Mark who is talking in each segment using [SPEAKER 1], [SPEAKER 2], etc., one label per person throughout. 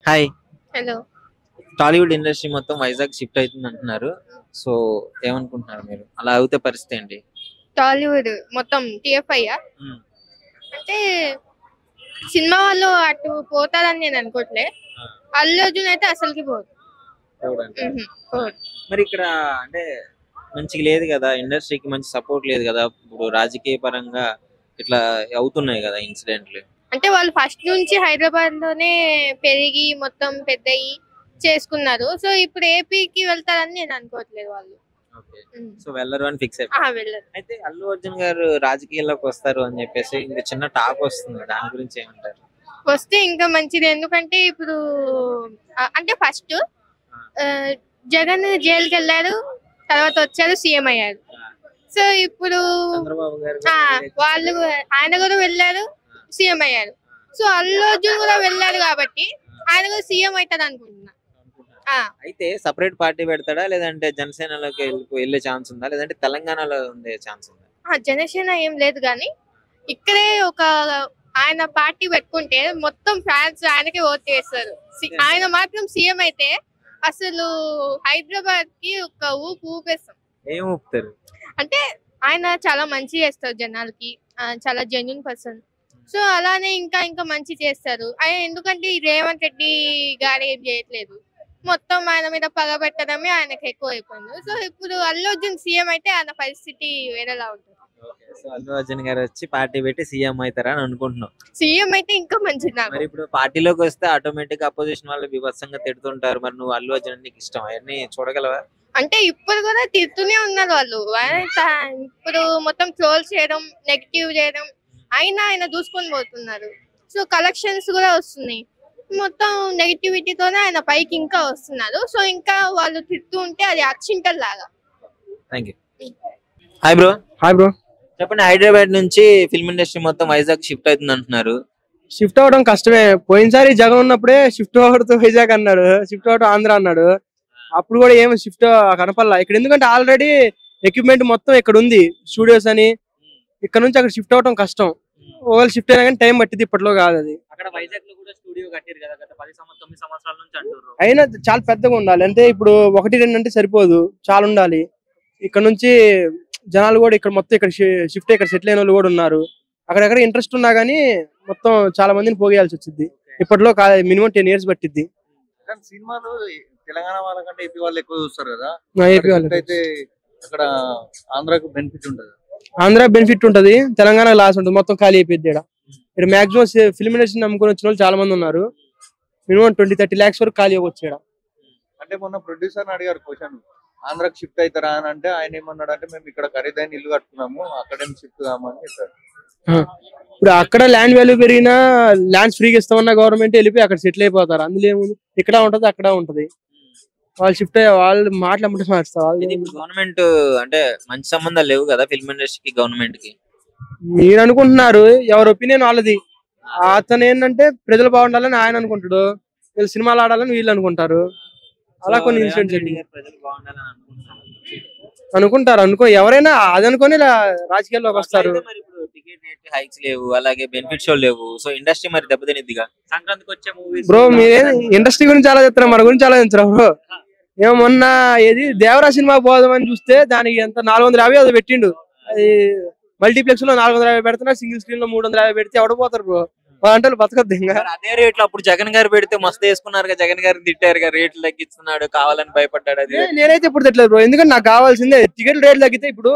[SPEAKER 1] Hi.
[SPEAKER 2] Hello.
[SPEAKER 1] Tollywood industry మొత్తం Vizag shift అవుతుంది అంటున్నారు. సో ఏమనుకుంటున్నారు మీరు? అలా అవుతే పరిస్థితి ఏంటి?
[SPEAKER 2] టాలీవుడ్ మొత్తం టీఎఫ్ఐ
[SPEAKER 1] ఉమ్,
[SPEAKER 2] అంటే సినిమా వాళ్ళు అటు పోతారని నేను అనుకోవట్లే.
[SPEAKER 1] ఆ,
[SPEAKER 2] అల్లు అర్జున్ అయితే అసలుకి పోదు.
[SPEAKER 1] చూడండి.
[SPEAKER 2] పోడు.
[SPEAKER 1] మరి ఇక్కడ అంటే మంచిగా లేదు కదా, ఇండస్ట్రీకి మంచి సపోర్ట్ లేదు కదా. ఇప్పుడు రాజకీయ పరంగా ఇట్లా అవుతున్నాయి కదా ఇన్సిడెంట్లు.
[SPEAKER 2] అంటే వాళ్ళు ఫస్ట్ నుంచి హైదరాబాద్ లోనే పెరిగి మొత్తం పెద్దయి చేసుకున్నారు. సో ఇప్పుడు ఏపీకి వెళ్తారని నేను అనుకోవట్లేదు వాళ్ళు.
[SPEAKER 1] ఓకే.
[SPEAKER 2] ఉమ్.
[SPEAKER 1] సో వెళ్ళరు అని ఫిక్స్ అయిపోయి
[SPEAKER 2] వెళ్ళరు.
[SPEAKER 1] అయితే అల్లు అర్జున్ గారు రాజకీయాల్లోకి వస్తారు అని చెప్పేసి ఇంకా చిన్న టాక్ వస్తుంది. దాని గురించి ఏమంటారు?
[SPEAKER 2] వస్తే ఇంకా మంచిది. ఎందుకంటే ఇప్పుడు అంటే ఫస్ట్ జగన్ జైలుకి వెళ్ళారు, తర్వాత వచ్చారు, సీఎం అయ్యారు. సో ఇప్పుడు
[SPEAKER 1] చంద్రబాబు గారు
[SPEAKER 2] వాళ్ళు ఆయన కూడా వెళ్ళారు, సీఎం అయ్యారు. సో అల్లు అర్జున్ కూడా వెళ్ళారు కాబట్టి ఆయన కూడా సీఎం అవుతాడు అనుకుంటున్నా.
[SPEAKER 1] అయితే సపరేట్ పార్టీ పెడతాడా, లేదంటే జనసేనలోకి వెళ్ళే ఛాన్స్ ఉందా, లేదంటే తెలంగాణలో ఉండే ఛాన్స్ ఉందా?
[SPEAKER 2] జనసేన ఏం లేదు కానీ ఇక్కడే ఒక ఆయన పార్టీ పెట్టుకుంటే మొత్తం ఫ్యాన్స్ ఆయనకే ఓట్ చేస్తారు. ఆయన మాత్రం సీఎం అయితే అసలు హైదరాబాద్ కి ఒక ఊపేస్తాం.
[SPEAKER 1] ఏం ఊపుతారు?
[SPEAKER 2] అంటే ఆయన చాలా మంచి చేస్తారు జనాలకి, చాలా జెన్యున్ పర్సన్. సో అలానే ఇంకా ఇంకా మంచి చేస్తారు ఆయన. ఎందుకంటే ఈ రేవంత్ రెడ్డి గారు ఏం చేయట్లేదు, మొత్తం ఆయన మీద పగ పెట్టడమే ఆయనకి ఎక్కువ అయిపోయింది. సో ఇప్పుడు అల్లు అర్జున్ సీఎం అయితే ఆయన పరిస్థితి వేరేలా ఉంటుంది.
[SPEAKER 1] సో అల్లు అర్జున్ గారు వచ్చి పార్టీ పెట్టి సీఎం అవుతారా అని అనుకుంటున్నాం.
[SPEAKER 2] సీఎం అయితే ఇంకా మంచిది నాకు.
[SPEAKER 1] మరి ఇప్పుడు పార్టీలోకి వస్తే ఆటోమేటిక్ అపోజిషన్ వాళ్ళు బీభత్సంగా తిడుతుంటారు. మరి నువ్వు అల్లు అర్జున్ నీకు ఇష్టం, అవన్నీ చూడగలవా?
[SPEAKER 2] అంటే ఇప్పుడు కూడా తిడుతూనే ఉన్నారు వాళ్ళు. ఇప్పుడు మొత్తం ట్రోల్ చేయడం, నెగిటివ్ చేయడం, అయినా ఆయన దూసుకొని పోతున్నారు. సో కలెక్షన్స్ కూడా వస్తున్నాయి. మొత్తం నెగిటివిటీతోనే ఆయన పైకి ఇంకా వస్తున్నారు. సో ఇంకా వాళ్ళు తిడుతూ ఉంటే అది అక్షింతల్ లాగా.
[SPEAKER 1] Thank you. Hi bro.
[SPEAKER 3] Hi bro.
[SPEAKER 1] చెప్పండి, హైదరాబాద్ నుంచి ఫిల్మ్ ఇండస్ట్రీ మొత్తం వైజాగ్ షిఫ్ట్ అవుతుంది అంటున్నారు.
[SPEAKER 3] షిఫ్ట్ అవడం కష్టమే. పోయినసారి జగన్ ఉన్నప్పుడే షిఫ్ట్ అవడంతో వైజాగ్ అన్నాడు, షిఫ్ట్ అవడం ఆంధ్ర అన్నాడు. అప్పుడు కూడా ఏం షిఫ్ట్ కనపడలా ఇక్కడ. ఎందుకంటే ఆల్రెడీ ఎక్విప్మెంట్ మొత్తం ఇక్కడ ఉంది, స్టూడియోస్ అని. ఇక్కడ నుంచి అక్కడ షిఫ్ట్ అవడం కష్టం. ఒకవేళ షిఫ్ట్ అయినా కానీ టైం పట్టింది, ఇప్పట్లో కాదు అది.
[SPEAKER 1] అక్కడ వైజాగ్ లో కూడా స్టూడియో కట్టారు కదా గత 9 సంవత్సరాల నుంచి అంటారు.
[SPEAKER 3] అయినా చాలా పెద్దగా ఉండాలి. అంటే ఇప్పుడు 1-2 అంటే సరిపోదు, చాలా ఉండాలి. ఇక్కడ నుంచి జనాలు కూడా ఇక్కడ మొత్తం ఇక్కడ షిఫ్ట్ ఇక్కడ సెటిల్ అయిన వాళ్ళు కూడా ఉన్నారు. అక్కడెక్కడ ఇంట్రెస్ట్ ఉన్నా గానీ మొత్తం చాలా మందిని పోగేయాల్సి వచ్చింది. ఇప్పట్లో మినిమం 10 years పట్టిద్ది.
[SPEAKER 4] సినిమాలు తెలంగాణ వాళ్ళకంటే ఏపీ వాళ్ళు ఎక్కువ చూస్తారు కదా.
[SPEAKER 3] ఏపీ వాళ్ళు
[SPEAKER 4] అయితే అక్కడ ఆంధ్రాకు బెనిఫిట్ ఉంటది.
[SPEAKER 3] ఆంధ్ర బెనిఫిట్ ఉంటది, తెలంగాణ లాస్ ఉంటుంది. మొత్తం ఖాళీ అయిపోయింది. ఇక్కడ మాక్సిమం ఫిల్మ్ ఇండస్ట్రీ నమ్ముకొని వచ్చిన వాళ్ళు చాలా మంది ఉన్నారు. మినిమం 20-30 lakhs వరకు ఖాళీ అవ్వచ్చు ఇక్కడ.
[SPEAKER 4] అంటే మొన్న ప్రొడ్యూసర్ అడిగారు క్వశ్చన్, ఆంధ్రాకి షిఫ్ట్ అవుతారా అని. అంటే ఆయన ఏమన్నాడు అంటే, మేము ఇక్కడ ఖరీదైన ఇల్లు కట్టుకున్నాము, అక్కడేం షిఫ్ట్ కామని చెప్పారు.
[SPEAKER 3] ఇప్పుడు అక్కడ ల్యాండ్ వాల్యూ పెరిగినా ల్యాండ్స్ ఫ్రీగా ఇస్తామన్న గవర్నమెంట్ వెళ్ళిపోయి అక్కడ సెటిల్ అయిపోతారు. అందులో ఏముంది, ఇక్కడ ఉంటది అక్కడ ఉంటది. వాళ్ళు షిఫ్ట్ అయ్యే వాళ్ళు మాట్లాడమంటే మారుస్తారు.
[SPEAKER 1] గవర్నమెంట్ అంటే మంచి సంబంధాలు లేవు కదా ఫిల్మ్ ఇండస్ట్రీకి గవర్నమెంట్ కి.
[SPEAKER 3] మీరు అనుకుంటున్నారు, ఎవరి ఒపీనియన్ వాళ్ళది. అతను ఏంటంటే ప్రజలు బాగుండాలని ఆయన అనుకుంటాడు, వీళ్ళు సినిమాలు ఆడాలని వీళ్ళు అనుకుంటారు. అలా కొన్ని ఇన్సిడెంట్స్
[SPEAKER 1] ప్రజలు బాగుండాలని
[SPEAKER 3] అనుకుంటారు. ఎవరైనా అది అనుకుని ఇలా రాజకీయాల్లోకి వస్తారు.
[SPEAKER 1] మరి ఇప్పుడు టికెట్ రేట్ హైక్స్ లేవు, అలాగే బెనిఫిట్ షో లేవు. సో ఇండస్ట్రీ మరి దెబ్బతినిద్దిగా. సంక్రాంతికి వచ్చే మూవీస్
[SPEAKER 3] బ్రో మీరేం ఇండస్ట్రీ గురించి ఆలోచిస్తారు, మన గురించి ఆలోచించరా బ్రో? ఏమో మొన్న ఏది దేవరా సినిమా పోదామని చూస్తే దానికి ఎంత 450 అది పెట్టిండు. అది మల్టీప్లెక్స్ లో 450 పెడుతున్నా, సింగిల్ స్క్రీన్ లో 350 పెడితే ఎవడపోతారు బ్రో? అంటే బతకద్దు ఇంకా.
[SPEAKER 1] అదే రేట్లు అప్పుడు జగన్ గారు పెడితే మస్తు వేసుకున్నారు. జగన్ గారిని తిట్టారు, రేట్లు తగ్గిస్తున్నాడు కావాలని భయపడ్డాడు. అది
[SPEAKER 3] నేనైతే ఇప్పుడు తిట్టలేదు బ్రో, ఎందుకంటే నాకు కావాల్సిందే టికెట్ రేట్లు తగ్గితే. ఇప్పుడు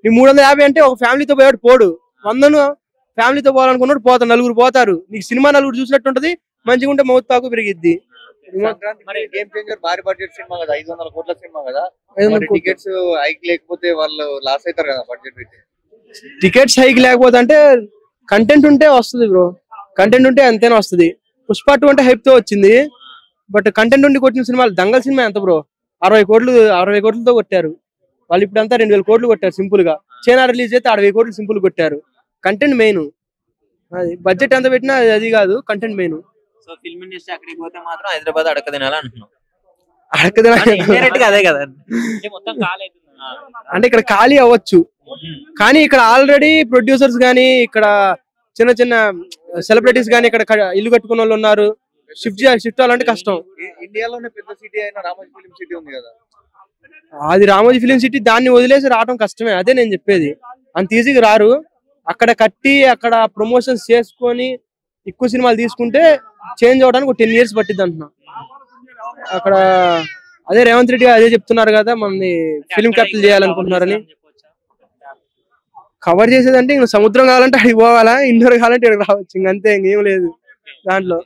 [SPEAKER 3] ఈ 350 అంటే ఒక ఫ్యామిలీతో పోయాడు పోడు, 100 ఫ్యామిలీతో పోవాలనుకున్నాడు పోతాడు, 9 పోతారు. నీకు సినిమా 9 చూసినట్టు ఉంటది, మంచిగా ఉంటే మౌత్ తాకు పెరిగిద్ది.
[SPEAKER 4] మరి గేమ్ చేంజర్ భారీ బడ్జెట్ సినిమా కదా, 500 కోట్ల సినిమా కదా. టికెట్స్ హైక్ లేకపోతే వాళ్ళు లాస్ అవుతారు కదా బడ్జెట్ పెట్టి.
[SPEAKER 3] టికెట్స్ హైక్ లేకపోతే అంటే కంటెంట్ ఉంటే వస్తుంది బ్రో, కంటెంట్ ఉంటే అంతేనే వస్తుంది. పుష్ప 2 అంటే హైప్ తో వచ్చింది, బట్ కంటెంట్ ఉండి కొట్టిన సినిమాలు. దంగల్ సినిమా ఎంత బ్రో, 60 కోట్లతో కొట్టారు వాళ్ళు. ఇప్పుడు అంతా 2000 కోట్లు కొట్టారు సింపుల్ గా. చైనా రిలీజ్ అయితే 60 కోట్లు సింపుల్ కొట్టారు. కంటెంట్ మెయిన్, అది బడ్జెట్ ఎంత పెట్టినా అది కాదు, content main.
[SPEAKER 1] So film industry అక్కడికి పోతే మాత్రం హైదరాబాద్ అడక తినాలి అంటున్నాం. అదే కదా, మొత్తం ఖాళీ
[SPEAKER 3] అంటే ఇక్కడ ఖాళీ అవ్వచ్చు, కానీ ఇక్కడ ఆల్రెడీ ప్రొడ్యూసర్స్ గానీ, ఇక్కడ చిన్న చిన్న సెలబ్రిటీస్ గానీ ఇక్కడ ఇల్లు కట్టుకున్న వాళ్ళు ఉన్నారు. షిఫ్ట్ అవ్వాలంటే కష్టం.
[SPEAKER 4] ఇండియాలోనే పెద్ద సిటీ అయిన రామోజీ ఫిలిం సిటీ ఉంది కదా.
[SPEAKER 3] అది రామోజీ ఫిలిం సిటీ, దాన్ని వదిలేసి రావడం కష్టమే. అదే నేను చెప్పేది, అంత ఈజీగా రారు. అక్కడ కట్టి అక్కడ ప్రమోషన్స్ చేసుకొని ఎక్కువ సినిమాలు తీసుకుంటే చేంజ్ అవడానికి ఒక 10 years పట్టిద్ది అంటున్నా. అక్కడ అదే రేవంత్ రెడ్డి అదే చెప్తున్నారు కదా, మనని ఫిలిం క్యాపిటల్ చేయాలనుకుంటున్నారని. కవర్ చేసేదంటే ఇంకా సముద్రం కావాలంటే అడిగి పోవాలా, ఇండోర్ కావాలంటే ఇక్కడికి రావచ్చు, ఇంకంతే, ఇంకేం లేదు దాంట్లో.